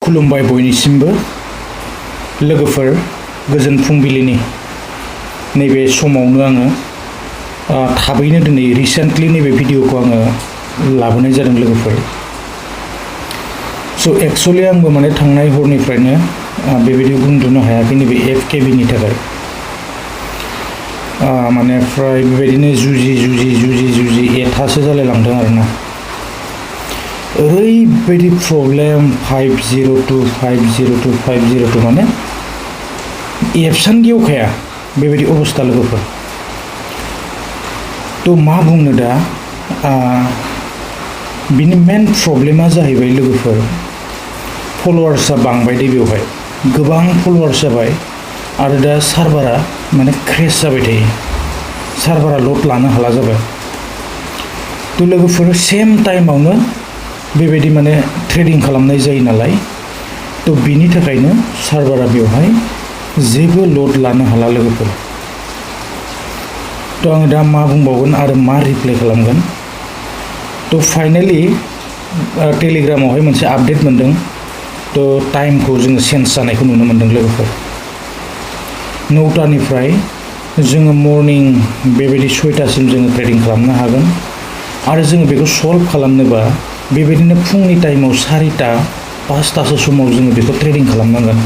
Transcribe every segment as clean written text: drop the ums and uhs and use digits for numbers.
खुलुमबाय बयनिसिमबो लोगोफोर गोजोन फुंबिलिनि नैबे समावनो आङो थाबैनो दिनै रिसेन्टलि नैबे भिडिअखौ आङो लाबोनाय जादों लोगोफोर। स' एक्चुअलि आंबो माने थांनाय हरनिफ्रायनो बेबायदि उन्दुनो हायाखै नैबे FKB नि थाखाय। माने फ्राय बेबायदिनो जुजि एथासो जालायलांदों आरोना। ओरैबायदि प्रब्लेम 502 माने एप्सआनो गेवखाया बेबायदि अबस्था लोगोफोर। थ' मा बुंनो दा बिनि मेन प्रब्लेमा जाहैबाय लोगोफोर फल'वार्सआ बांबाय दे बेवहाय गोबां फल'वार्स जाबाय आरो दा सार्भारा माने क्रेश जाबाय थायो, सार्भारा लड लानो हाला जाबाय। थ' लोगोफोर सेम टाइमावनो बेबायदि माने ट्रेडिं खालामनाय जायो नालाय, थ' बिनि थाखायनो सार्भारा बेवहाय जेबो लड लानो हाला लोगोफोर। थ' आङो दा मा बुंबावगोन आरो मा रिप्लाय खालामगोन। थ' फाइनालि टेलिग्रामावहाय मोनसे आपडेट मोनदों। थ' टाइमखौ जोङो चेन्ज जानायखौ नुनो मोनदों लोगोफोर। 9टानिफ्राय जोङो मर्निं बेबायदि 6टासिम जोङो ट्रेडिं खालामनो हागोन आरो जोङो बेखौ सल्भ खालामनोबा बेबायदिनो फुंनि टाइमाव 4टा 5टासो समाव जोङो बेखौ ट्रेडिं खालामनांगोन।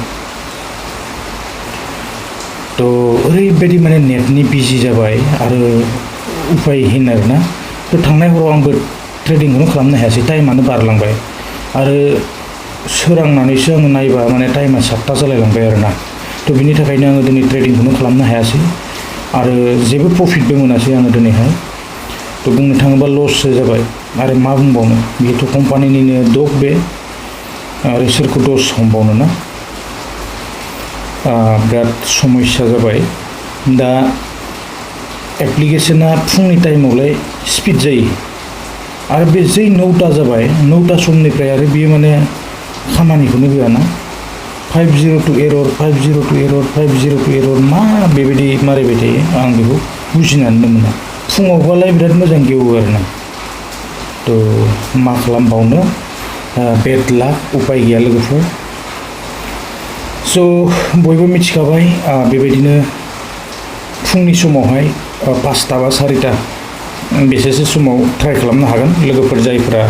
थ' ओरैबायदि माने नेटनि बिजि जाबाय आरो उपायहीन आरोना। थ' थांनाय हराव आंबो ट्रेडिंखौनो खालामनो हायासै, टाइमानो बारलांबाय आरो सोरांनानैसो आङो नायबा माने टाइमा 7टा जालायलांबाय आरोना। थ' बिनि थाखायनो आङो दिनै ट्रेडिंखौनो खालामनो हायासै आरो जेबो प्रफिटबो मोनासै आङो दिनैहाय। थ' बुंनो थाङोबा लससो जाबाय आरो मा बुंबावनो, बेथ' कम्पानिनिनो दग बे आरो सोरखौ दस हमबावनो ना। बिराद समस्या जाबाय। दा एप्लिकेशना फुंनि टाइमावलाय स्पिड जायो आरो बे जै 9टा जाबाय 9टा समनिफ्राय आरो बियो माने खामानिखौनो होआना। 502 एरर मा बेबायदि मारिबाय थायो, आं बेखौ बुजिनानै मोना। फुङावबालाय बिराद मोजां गेवो आरोना। थ' मा खालामबावनो, बेड लाक, उपाय गैया लोगोफोर। स' बयबो मिथिखाबाय बेबायदिनो फुंनि समावहाय 5टा बा 4टा बेसेसो समाव ट्राइ खालामनो हागोन लोगोफोर जायफोरा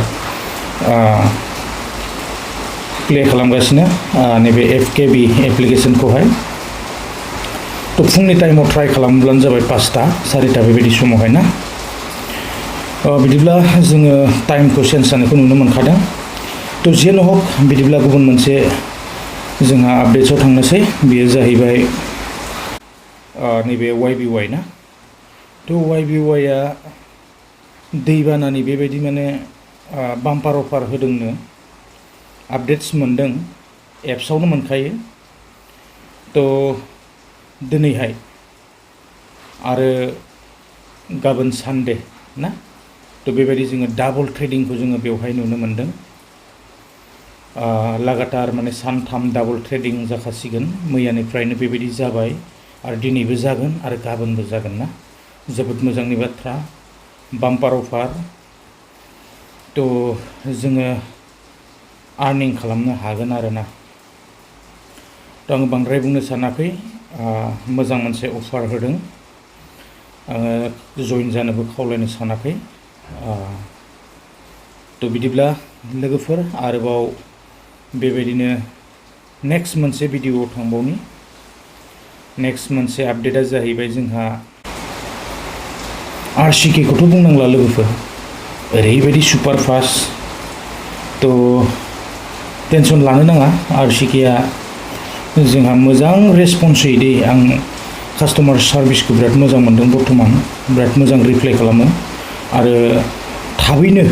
प्ले खालामगासिनो नैबे FKB एप्लिकेशनखौहाय। थ' फुंनि टाइमाव ट्राइ खालामब्लानो जाबाय 5टा 4टा बेबायदि समावहाय ना। बिदिब्ला जोङो टाइमखौ चेन्ज जानायखौ नुनो मोनखादों। थ' जेन' हक बिदिब्ला गुबुन मोनसे जोंहा आपडेट्सआव थांनोसै। बेयो जाहैबाय नैबे YBY ना। थ' YBYआ दैबानानि बेबायदि माने बाम्पार अफार होदोंनो, आपडेट्स मोनदों, एप्सआवनो मोनखायो। थ' दिनैहाय आरो गाबोन सानडे ना, थ' बेबायदि जोङो डाबल ट्रेडिंखौ जोङो बेवहाय नुनो मोनदों। लागातार माने सानथाम डाबल ट्रेडिं जाखासिगोन। मैयानिफ्रायनो बेबायदि जाबाय आरो दिनैबो जागोन आरो गाबोनबो जागोन ना। जोबोद मोजांनि बाथ्रा, बाम्पार अफार। थ' जोङो आर्निं खालामनो हागोन आरोना। थ' आङो बांद्राय बुंनो सानाखै, मोजां मोनसे अफार होदों, आङो जइन जानोबो खावलायनो सानाखै। थ' बिदिब्ला लोगोफोर आरोबाव बेबायदिनो नेक्स्ट मोनसे भिडिअआव थांबावनि। नेक्स्ट मोनसे आपडेटआ जाहैबाय जोंहा RCK खौथ' बुंनांला लोगोफोर, ओरैबायदि सुपार फास्ट। थ' टेनसन लानो नाङा, RCKआ जोंहा मोजां रेसपन्स होयो दे। आं कास्टमार सार्भिसखौ बिराद मोजां मोनदों बर्थमान, बिराद मोजां रिप्लाय खालामो आरो थाबैनो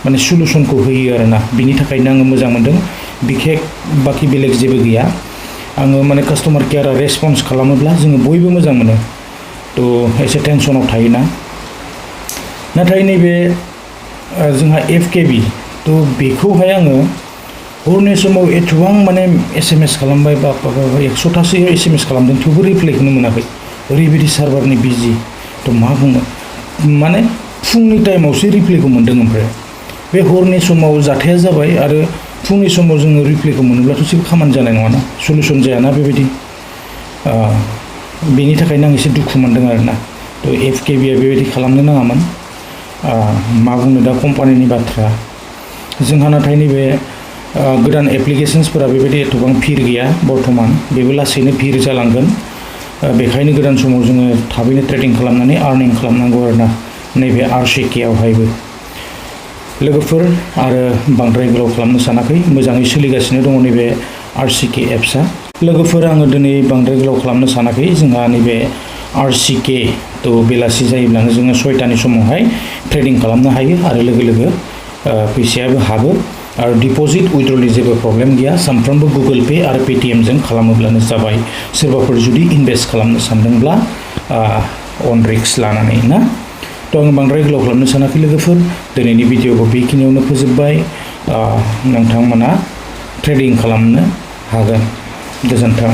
माने सलुसनखौ होयो आरोना। बिनि थाखायनो आङो मोजां मोनदों। बिखेक बाखि बेलेग जेबो गैया। आङो माने कास्टमार केयारा रेसपन्स खालामोब्ला जोङो बयबो मोजां मोनो। थ' एसे टेनसनाव थायोना। नाथाय नैबे जोंहा FKB, थ' बेखौहाय आङो हरनि समाव एथबां माने SMS खालामबाय, बा 100टासो SMS खालामदों, थेवबो रिप्लायखौनो मोनाखै। ओरैबायदि सार्भारनि बिजि। थ' मा बुंनो, माने फुंनि टाइमावसो रिप्लायखौ मोनदों। ओमफ्राय बे हरनि समाव जाथाया जाबाय आरो फुंनि समाव जोङो रिप्लेखौ मोनोब्लाथ' जेबो खामानि जानाय नङाना सलुसन जायाना बेबायदि बेनि थाखायनो आं एसे दुखु मोनदों आरोना थ' FKBआ बेबायदि खालामनो नाङामोन मा बुंनो दा कम्पानिनि बाथ्रा जोंहा नाथाय नैबे गोदान एप्लिकेशन्सफोरा बेबायदि एथबां भिर गैया बर्थमान बेबो लासैनो भिर जालांगोन बेखायनो गोदान समाव जोङो थाबैनो ट्रेडिं खालामनानै आर्निं खालामनांगौ आरोना नैबे RCK आवहायबो लोगोफोर आरो बांद्राय गोलाव खालामनो सानाखै मोजाङै सोलिगासिनो दङ नैबे RCK एप्सआ लोगोफोर आङो दिनै बांद्राय गोलाव खालामनो सानाखै जोंहा नैबे RCK थ' बेलासि जायोब्लानो जोङो 6टानि समावहाय ट्रेडिं खालामनो हायो आरो लोगो लोगो फैसायाबो हाबो आरो डिप'जिट उइथड्रलनि जेबो प्रब्लेम गैया सानफ्रोमबो गुगोल पे आरो पेटिएमजों खालामोब्लानो जाबाय सोरबाफोर जुदि इनभेस्ट खालामनो सानदोंब्ला अन रिस्क लानानै ना थ' आं बांद्राय गोलाव खालामनो सानाखै लोगोफोर दिनैनि भिडिअखौ बेखिनियावनो फोजोबबाय नोंथांमोना ट्रेडिं खालामनो हागोन गोजोन्थों